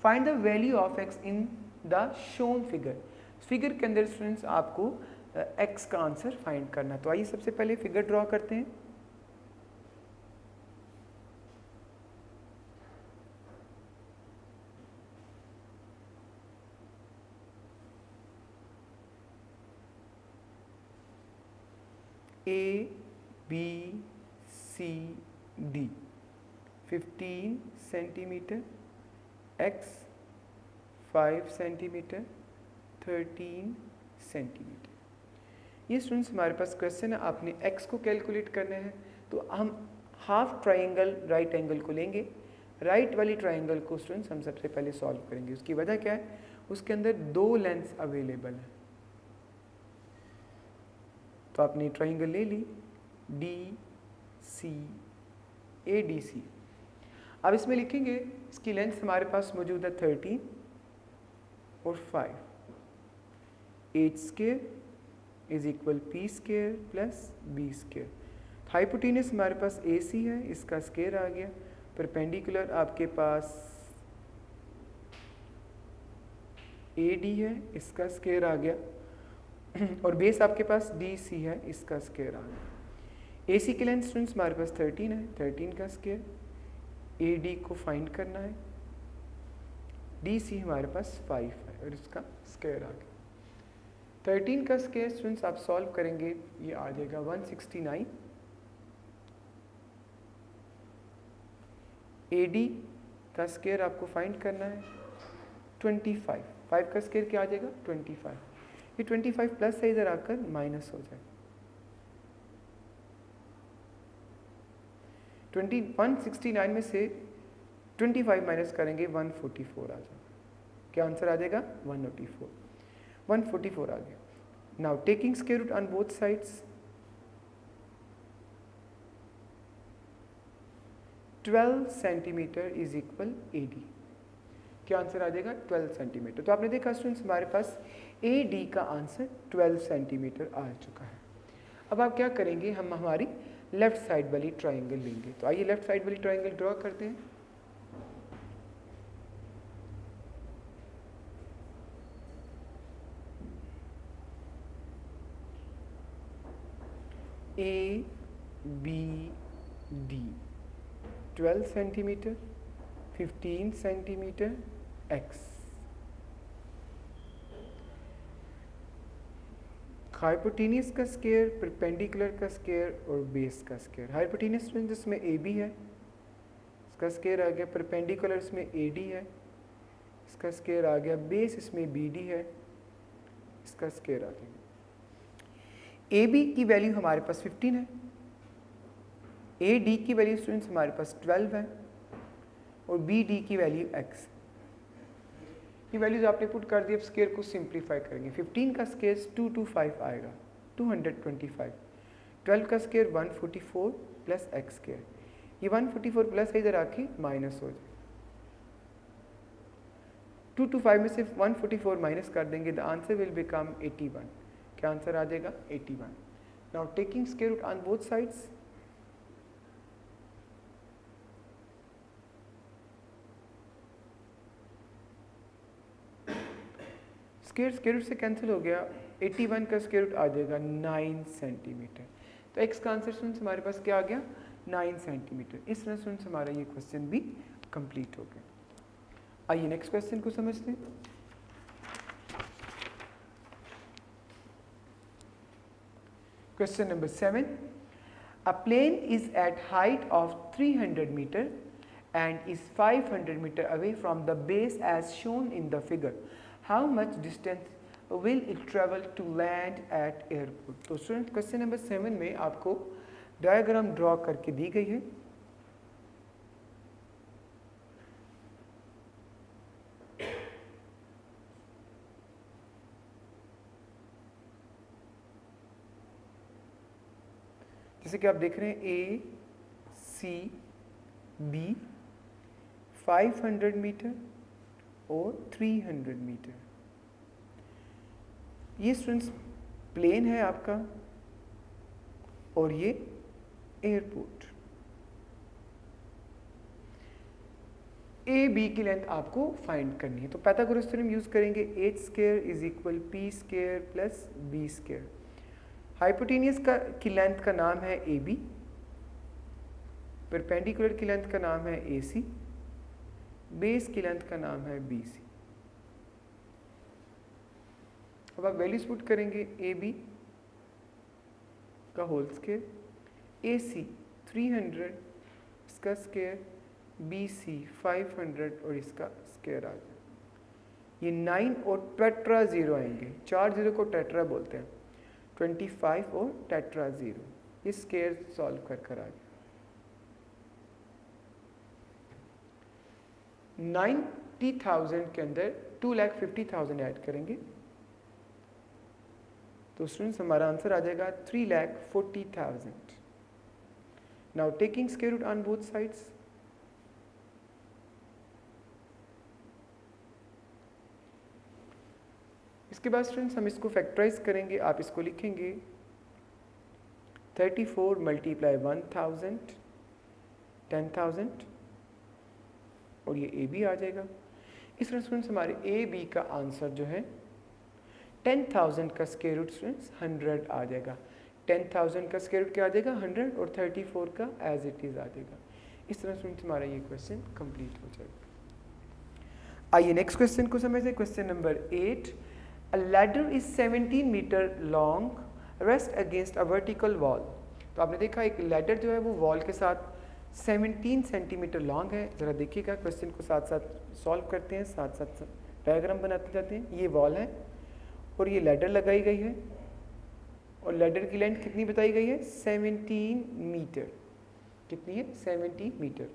find the value of x in the shown figure. Figure के अंदर स्टूडेंट्स आपको एक्स का आंसर फाइंड करना है। तो आइए सबसे पहले फिगर ड्रॉ करते हैं। A B C D 15 centimetre, X 5 centimetre, 13 centimetre. ये स्टूडेंट्स हमारे पास क्वेश्चन है, आपने एक्स को कैलकुलेट करना है। तो हम हाफ ट्राइंगल राइट एंगल को लेंगे। राइट वाली ट्राइंगल को स्टूडेंट्स हम सबसे पहले सॉल्व करेंगे। उसकी वजह क्या है? उसके अंदर 2 लेंथ्स अवेलेबल हैं। तो आपने ट्राइंगल ले ली D C A D C. अब इसमें लिखेंगे इसकी लेंथ हमारे पास मौजूद है 13 और 5। H square is equal P square plus B square. Hypotenuse हमारे पास ए सी है, इसका स्क्वायर आ गया। परपेंडिकुलर आपके पास ए डी है, इसका स्क्वायर आ गया। और बेस आपके पास डी सी है, इसका स्क्वायर आ गया। ए सी की लेंथ स्टूडेंट्स हमारे पास 13 है, 13 का स्क्वायर। ए डी को फाइंड करना है, डी सी हमारे पास 5 है और इसका स्क्वायर आ गया। 13 का स्क्वायर स्टूडेंट्स आप सॉल्व करेंगे, ये आ जाएगा 169। ए डी का स्क्वायर आपको फाइंड करना है 25। 5 का स्क्वायर क्या आ जाएगा? 25। ये 25 प्लस से इधर आकर माइनस हो जाएगा। 169 में से 25 माइनस करेंगे 144 आ जाएगा। क्या आंसर आ जाएगा? 144 आ गया। Now taking square root on both sides, 12 centimetre is equal A D. क्या आंसर आ जाएगा 12 सेंटीमीटर। तो आपने देखा स्टूडेंट्स हमारे पास ए डी का आंसर 12 सेंटीमीटर आ चुका है। अब आप क्या करेंगे, हम हमारी लेफ्ट साइड वाली ट्राइंगल लेंगे। तो आइए लेफ्ट साइड वाली ट्राइंगल ड्रॉ करते हैं। A B D 12 centimetre, 15 centimetre X. Hypotenuse का स्क्वायर, परपेंडिकुलर का स्क्वायर और बेस का स्क्वायर। हाइपोटेनियस जिसमें ए बी है, इसका स्क्वायर आ गया। परपेंडिकुलर इसमें ए डी है, इसका स्क्वायर आ गया। बेस इसमें बी डी है, इसका स्क्वायर आ गया। ए बी की वैल्यू हमारे पास 15 है, ए डी की वैल्यू स्टूडेंट्स हमारे पास 12 है और बी डी की वैल्यू x। ये वैल्यूज आपने पुट कर दी। अब स्क्वायर को सिंप्लीफाई करेंगे। 15 का स्क्वायर 225 आएगा, 225। 12 का स्क्वायर 144 प्लस एक्स स्क्वायर। ये 144 प्लस इधर आके माइनस हो जाए। 225 में से 144 माइनस कर देंगे, द आंसर विल बिकम 81। क्या आंसर आ जाएगा 81। Now taking square root on both sides, square root से कैंसिल हो गया। 81 का स्क्वायर रूट आ जाएगा 9 सेंटीमीटर। तो एक्स का आंसर स्टूडेंट्स हमारे पास क्या आ गया 9 सेंटीमीटर। इस तरह स्टूडेंट्स हमारा ये क्वेश्चन भी कंप्लीट हो गया। आइए नेक्स्ट क्वेश्चन को समझते हैं। Question number 7, a plane is at height of 300 metre and is 500 meter away from the base as shown in the figure. How much distance will it travel to land at airport? तो student question number 7 में आपको diagram draw करके दी गई है। जैसे कि आप देख रहे हैं ए सी बी 500 मीटर और 300 मीटर। ये स्टूडेंट्स प्लेन है आपका और ये एयरपोर्ट। ए बी की लेंथ आपको फाइंड करनी है। तो पाइथागोरस थ्योरम यूज करेंगे। H square is equal P square plus B square. Hypotenuse का की लेंथ का नाम है ए बी, परपेंडिकुलर की लेंथ का नाम है ए सी, बेस की लेंथ का नाम है बी सी। अब आप वैल्यूज पुट करेंगे। ए बी का होल स्क्वायर, ए सी 300, इसका स्क्वायर, बी सी 500 और इसका स्क्वायर आ जाए। ये 9 और टेट्रा 0 आएंगे। 4 0 को टेट्रा बोलते हैं। 25 और टेट्रा 0, ये स्क्वायर सॉल्व कर कर आ गया। 90,000 के अंदर 2,50,000 ऐड करेंगे तो स्टूडेंट्स हमारा आंसर आ जाएगा 3,40,000। Now taking square root on both sides, इसके बाद स्टूडेंट्स हम इसको फैक्टराइज करेंगे। आप इसको लिखेंगे 34 मल्टीप्लाई 1000 10,000 और ये ए बी आ जाएगा। इस तरह स्टूडेंट्स हमारे ए बी का आंसर जो है 10,000 का स्क्वायर रूट स्टूडेंट्स 100 आ जाएगा। 10,000 का स्क्वायर रूट क्या आ जाएगा 100 और 34 का एज इट इज आ जाएगा। इस तरह स्टूडेंट्स हमारा ये क्वेश्चन कंप्लीट हो जाएगा। आइए नेक्स्ट क्वेश्चन को समझते हैं। Question number 8, a ladder is 17 metre long rest against a vertical wall. तो आपने देखा एक लैडर जो है वो वॉल के साथ 17 सेंटीमीटर लॉन्ग है। ज़रा देखिएगा, क्वेश्चन को साथ साथ सॉल्व करते हैं, साथ साथ डायग्राम बनाते जाते हैं। ये वॉल है और ये लैडर लगाई गई है और लैडर की लेंथ कितनी बताई गई है 17 मीटर। कितनी है 17 metre.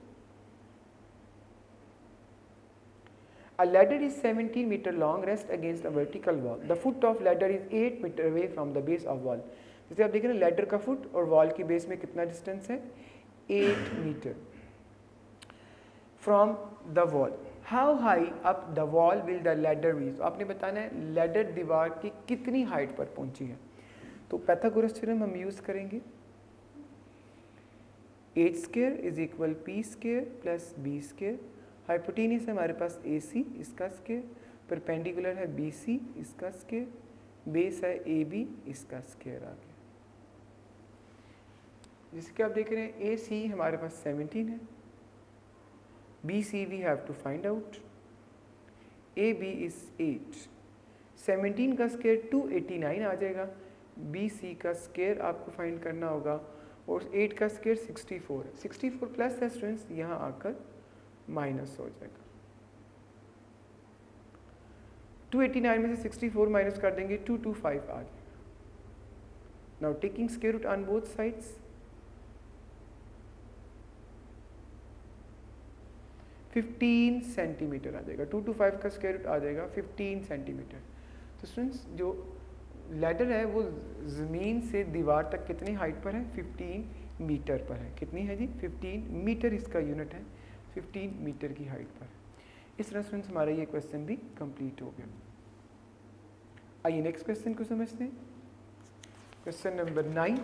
A ladder is 17 meter long, rest against a vertical wall. The foot of ladder is 8 meter away from the base of wall. जैसे आप देख रहे हैं लैडर का फुट और वॉल की बेस में कितना डिस्टेंस है 8 metre from the wall. How high up the wall will the ladder reach, तो आपने बताना है लैडर दीवार की कितनी हाइट पर पहुंची है। तो पाइथागोरस थ्योरम हम यूज करेंगे, H square is equal P square plus B square, hypotenuse है हमारे पास ए सी, इसका स्क्वायर, परपेंडिकुलर है बी सी, इसका स्क्वायर, बेस है ए बी, इसका स्क्वायर आ गया। जैसे कि आप देख रहे हैं ए सी हमारे पास 17 है, B C we have to find out, A B is 8, 17 का स्क्वायर 289 आ जाएगा, बी सी का स्क्वायर आपको फाइंड करना होगा, और 8 का स्क्वायर 64 है, 64 प्लस है स्टूडेंट्स यहाँ आकर माइनस हो जाएगा। 289 में से 64 माइनस कर देंगे 225 आ जाएगा। Now taking square root on both sides, 15 centimetre आ जाएगा, 225 का स्क्वायर रूट आ जाएगा 15 सेंटीमीटर। तो स्टूडेंट्स जो लैडर है वो ज़मीन से दीवार तक कितनी हाइट पर है, 15 मीटर पर है। कितनी है जी, 15 मीटर इसका यूनिट है, 15 मीटर की हाइट पर। इस तरह स्टूडेंट्स हमारा ये क्वेश्चन भी कंप्लीट हो गया। आइए नेक्स्ट क्वेश्चन को समझते हैं। Question number 9,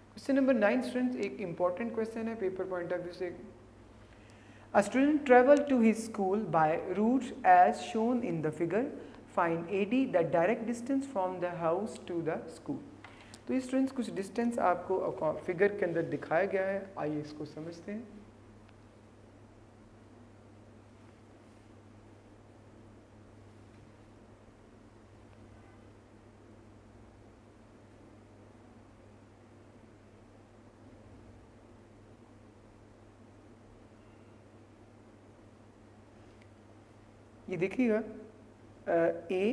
question number 9 students एक इंपॉर्टेंट क्वेश्चन है पेपर पॉइंट ऑफ व्यू से। A student travel to his school by routes as shown in the figure. Find AD, the direct distance from the house to the school. तो ये students कुछ distance आपको figure के अंदर दिखाया गया है, आइए इसको समझते हैं। ये देखिएगा ये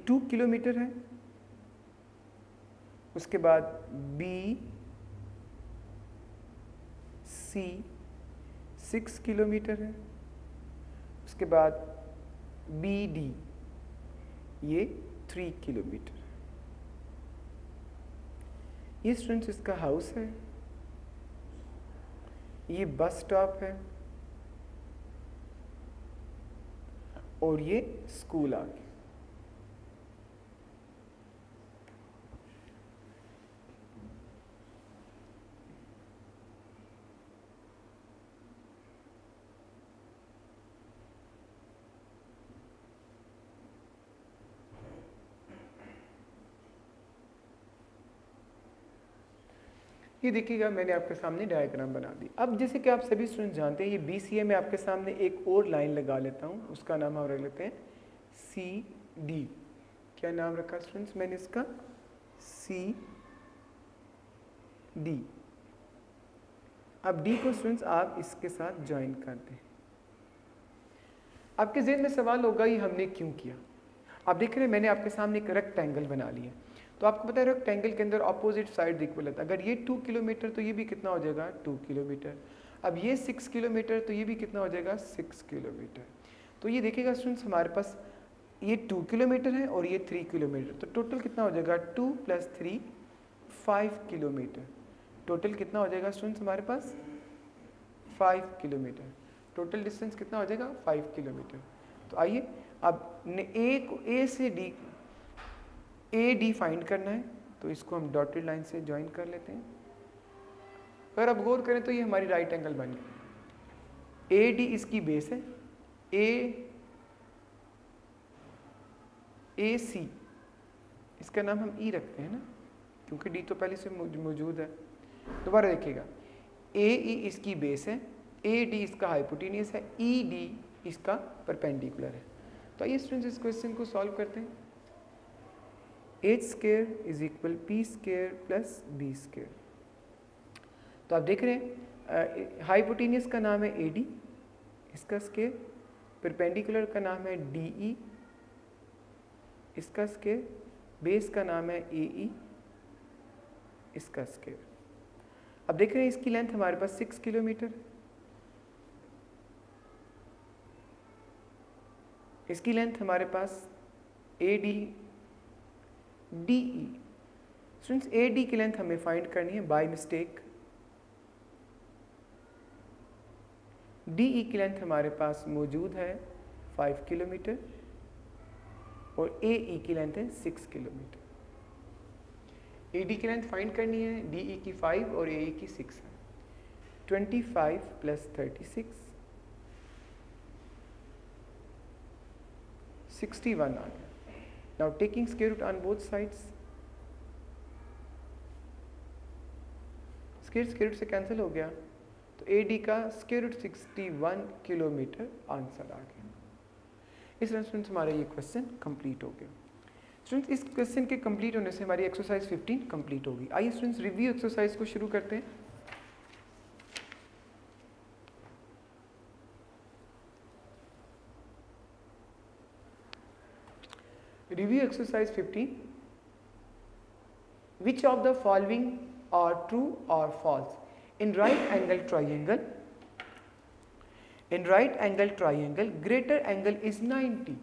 2 किलोमीटर है, उसके बाद बी सी 6 किलोमीटर है, उसके बाद बी डी ये 3 किलोमीटर है। ये स्टूडेंट्स इसका हाउस है, ये बस स्टॉप है, और ये स्कूल आ गया। ये देखिएगा मैंने आपके सामने डायग्राम बना दी। अब जैसे कि आप सभी स्टूडेंट जानते हैं ये BCA में आपके सामने एक और लाइन लगा लेता हूँ, उसका नाम हम रख लेते हैं CD। क्या नाम रखा स्टूडेंट्स मैंने इसका, CD। अब D को स्टूडेंट्स आप इसके साथ ज्वाइन कर दें। आपके ज़हन में सवाल होगा ये हमने क्यों किया। आप देख रहे हैं मैंने आपके सामने एक रेक्टेंगल बना लिया, तो आपको पता है रेक्टेंगल के अंदर ऑपोजिट साइड इक्वल होता है। अगर ये 2 किलोमीटर तो ये भी कितना हो जाएगा 2 किलोमीटर। अब ये 6 किलोमीटर तो ये भी कितना हो जाएगा 6 किलोमीटर। तो ये देखिएगा स्टूडेंट्स हमारे पास ये 2 किलोमीटर है और ये 3 किलोमीटर, तो टोटल कितना हो जाएगा 2 + 3 5 किलोमीटर। टोटल कितना हो जाएगा स्टूडेंट्स हमारे पास 5 किलोमीटर। टोटल डिस्टेंस कितना हो जाएगा 5 किलोमीटर। तो आइए अब ए से डी AD फाइंड करना है, तो इसको हम डॉटेड लाइन से ज्वाइन कर लेते हैं। अगर आप गौर करें तो ये हमारी राइट एंगल बन गई। AD इसकी बेस है, AC इसका नाम हम E रखते हैं ना, क्योंकि D तो पहले से मौजूद है। दोबारा देखिएगा, AE इसकी बेस है, AD इसका हाइपोटेनियस है, ED इसका परपेंडिकुलर है। तो आइए स्टूडेंट्स इस क्वेश्चन को सॉल्व करते हैं। H square is equal P square plus B square. तो आप देख रहे हैं हाइपोटेनियस का नाम है AD, इसका स्क्वायर, परपेंडिकुलर का नाम है DE, इसका स्क्वायर, बेस का नाम है AE, इसका स्क्वायर। अब देख रहे हैं इसकी लेंथ हमारे पास 6 किलोमीटर, इसकी लेंथ हमारे पास AD DE। स्टूडेंट्स AD की लेंथ हमें फाइंड करनी है बाय मिस्टेक, डी ई की लेंथ हमारे पास मौजूद है 5 किलोमीटर और ए ई की लेंथ है 6 किलोमीटर। ए डी की लेंथ फाइंड करनी है, डी ई की 5 और ए ई की 6 है। 25 प्लस 36 61 आ गया। Now taking square root on both sides, square root से कैंसिल हो गया, तो ए डी का स्क्वायर रूट 61 किलोमीटर आंसर आ गया। इस तरह स्टूडेंट्स हमारा ये क्वेश्चन कंप्लीट हो गया। स्टूडेंट्स इस क्वेश्चन के कंप्लीट होने से हमारी एक्सरसाइज 15 कंप्लीट होगी। आइए स्टूडेंट्स रिव्यू एक्सरसाइज को शुरू करते हैं। Review exercise 15, which of the following are true or false? In right angle triangle, greater angle is 90।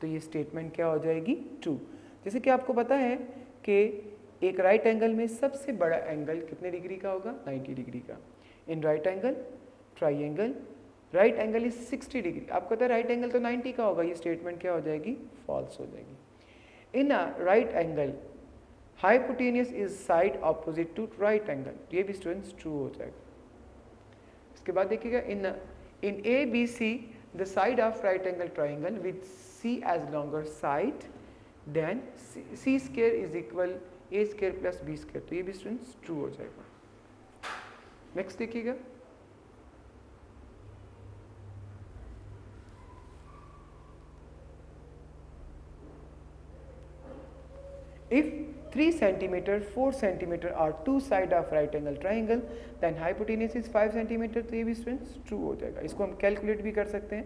तो ये स्टेटमेंट क्या हो जाएगी? ट्रू। जैसे कि आपको पता है कि एक राइट एंगल में सबसे बड़ा एंगल कितने डिग्री का होगा? 90 डिग्री का। In right angle triangle right angle is 60 degree. आपको पता है राइट एंगल तो 90 का होगा, ये स्टेटमेंट क्या हो जाएगी? फॉल्स हो जाएगी। In a right angle hypotenuse is side opposite to right angle, ये भी स्टूडेंट्स ट्रू हो जाएगा। इसके बाद देखिएगा in A B C the side of right angle triangle with c as longer side then c square is equal a square plus B square, तो ये भी स्टूडेंट्स ट्रू हो जाएगा। नेक्स्ट देखिएगा, if 3 centimeter 4 centimeter are two side of right angle triangle then hypotenuse is 5 centimeter, तो ये भी students true हो जाएगा। इसको हम कैलकुलेट भी कर सकते हैं।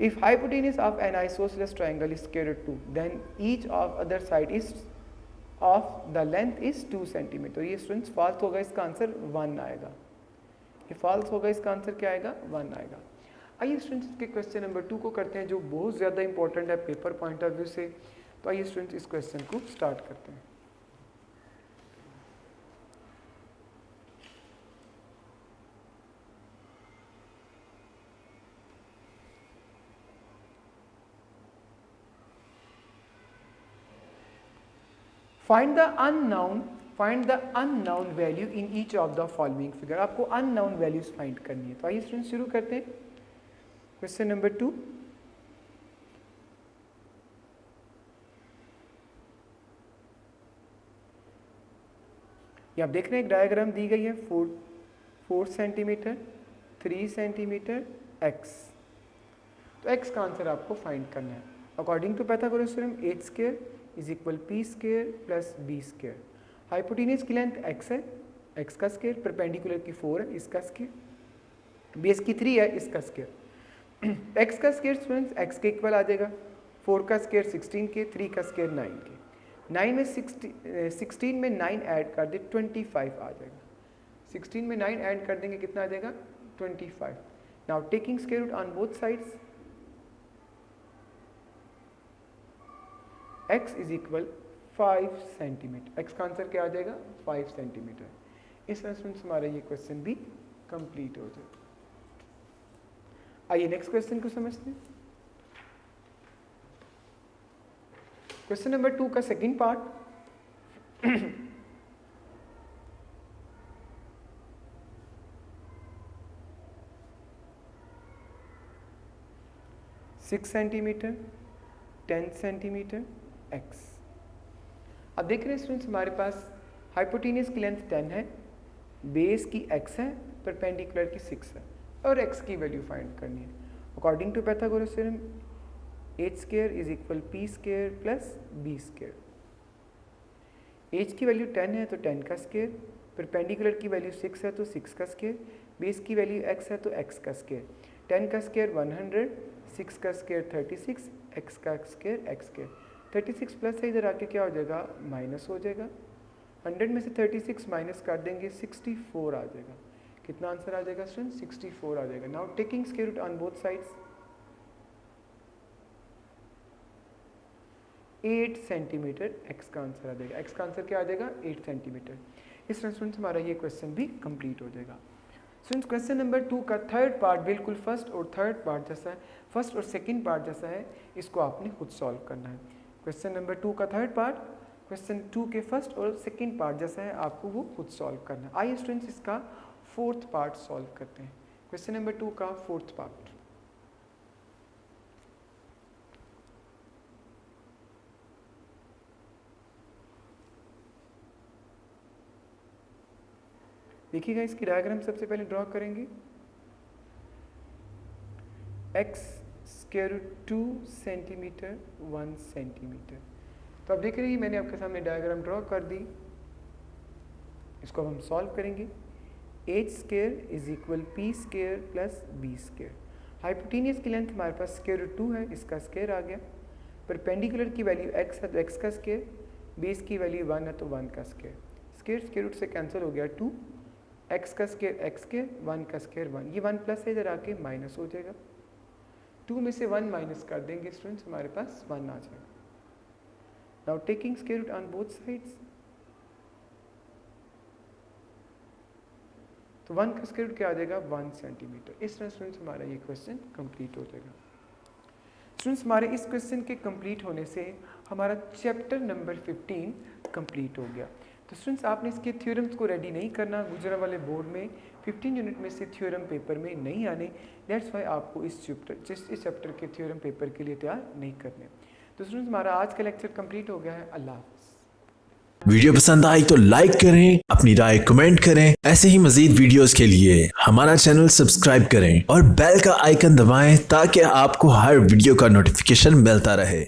if hypotenuse of an isosceles triangle is square root 2 then each of other side is of the length is 2 centimeter, ये स्टूडेंट्स फॉल्स होगा, इसका आंसर 1 आएगा। ये फॉल्स होगा, इसका आंसर क्या आएगा? 1 आएगा। आइए स्टूडेंट्स के क्वेश्चन नंबर 2 को करते हैं, जो बहुत ज़्यादा इंपॉर्टेंट है पेपर पॉइंट ऑफ व्यू से। तो आइए स्टूडेंट्स इस क्वेश्चन को स्टार्ट करते हैं। Find the unknown value in each of the following figure. आपको अननोन वैल्यूज फाइंड करनी है। तो आइए स्टूडेंट्स शुरू करते हैं। क्वेश्चन नंबर 2, ये आप देख रहे हैं एक डायग्राम दी गई है, 4 सेंटीमीटर 3 सेंटीमीटर x। तो x का आंसर आपको फाइंड करना है। According to Pythagoras theorem h square is equal p square plus b square. Hypotenuse की लेंथ x है, x का स्क्वायर, परपेंडिकुलर की 4 है, इसका स्क्वायर, बेस की 3 है, इसका स्क्वायर। x का स्क्वायर स्टूडेंट्स x के इक्वल आ जाएगा, 4 का स्क्वायर 16 के, 3 का स्क्वायर 9 के। 9 में 16 में 9 ऐड कर दे 25 आ जाएगा। 16 में 9 ऐड कर देंगे कितना आ जाएगा? 25। Now taking square root on both sides, x is equal 5 centimetre. x का आंसर क्या आ जाएगा? 5 सेंटीमीटर। इस तरह से हमारा ये क्वेश्चन भी कंप्लीट हो जाएगा। आइए नेक्स्ट क्वेश्चन को समझते हैं। क्वेश्चन नंबर 2 का second part, 6 centimetre 10 centimetre x। अब देख रहे हैं स्टूडेंट्स हमारे पास हाइपोटेन्यूज की लेंथ 10 है, बेस की x है, परपेंडिकुलर की 6 है और x की वैल्यू फाइंड करनी है। According to Pythagoras theorem h square is equal p square plus b square. h की वैल्यू 10 है तो 10 का स्क्वायर, परपेंडिकुलर की वैल्यू 6 है तो 6 का स्क्वायर, बेस की वैल्यू x है तो x का स्क्वायर। 10 का स्क्वायर 100, 6 का स्क्वायर 36, x का स्क्वायर x स्क्वायर। 36 प्लस से इधर आके क्या हो जाएगा? माइनस हो जाएगा। 100 में से 36 माइनस कर देंगे 64 आ जाएगा। कितना आंसर आ जाएगा स्टूडेंट? 64 आ जाएगा। Now taking square root on both sides, 8 centimetre x का आंसर आ जाएगा। x का आंसर क्या आ जाएगा? 8 सेंटीमीटर। इस तरह स्टूडेंट्स हमारा ये क्वेश्चन भी कंप्लीट हो जाएगा। स्टूडेंट्स क्वेश्चन नंबर 2 का थर्ड पार्ट बिल्कुल फर्स्ट और थर्ड पार्ट जैसा है, फर्स्ट और सेकंड पार्ट जैसा है, इसको आपने खुद सॉल्व करना है। क्वेश्चन नंबर 2 का थर्ड पार्ट क्वेश्चन 2 के फर्स्ट और सेकंड पार्ट जैसा है, आपको वो खुद सॉल्व करना है। आइए स्टूडेंट्स इसका फोर्थ पार्ट सॉल्व करते हैं। क्वेश्चन नंबर 2 का फोर्थ पार्ट। देखिएगा इसकी डायग्राम सबसे पहले ड्रॉ करेंगे। x square root 2 centimetre 1 centimetre. तो अब देख रही मैंने आपके सामने डायग्राम ड्रॉ कर दी। इसको अब हम सॉल्व करेंगे। h square is equal p square plus b square. Hypotenuse की लेंथ हमारे पास स्क्वायर रूट 2 है, इसका स्क्वायर आ गया। परपेंडिकुलर की वैल्यू x है तो x का स्क्वायर, बेस की वैल्यू 1 है तो 1 का स्क्वायर। स्क्वायर स्क्वायर रूट से कैंसिल हो गया 2, x का स्क्वायर x स्क्वायर, 1 का स्क्वायर 1, ये 1 प्लस है इधर आके माइनस हो जाएगा। 2 में से 1 माइनस कर देंगे स्टूडेंट्स, हमारे पास 1 आ जाएगा। Now taking square root on both sides, तो 1 का स्क्वायर रूट क्या आ जाएगा 1 सेंटीमीटर। इस तरह स्टूडेंट्स हमारा ये क्वेश्चन कंप्लीट हो जाएगा। स्टूडेंट्स हमारे इस क्वेश्चन के कंप्लीट होने से हमारा चैप्टर नंबर 15 कंप्लीट हो गया। तो स्टूडेंट्स आपने इसके थ्योरम्स को रेडी नहीं करना, गुजरा वाले बोर्ड में 15 यूनिट में से थ्योरम पेपर में नहीं आने, दैट्स वाई आपको इस चैप्टर के थ्योरम पेपर के लिए तैयार नहीं करने। तो स्टूडेंट्स हमारा आज का लेक्चर कंप्लीट हो गया है। अल्लाह हाफ़िज़। वीडियो पसंद आई तो लाइक करें, अपनी राय कमेंट करें। ऐसे ही मजीद वीडियोस के लिए हमारा चैनल सब्सक्राइब करें और बेल का आइकन दबाएं ताकि आपको हर वीडियो का नोटिफिकेशन मिलता रहे।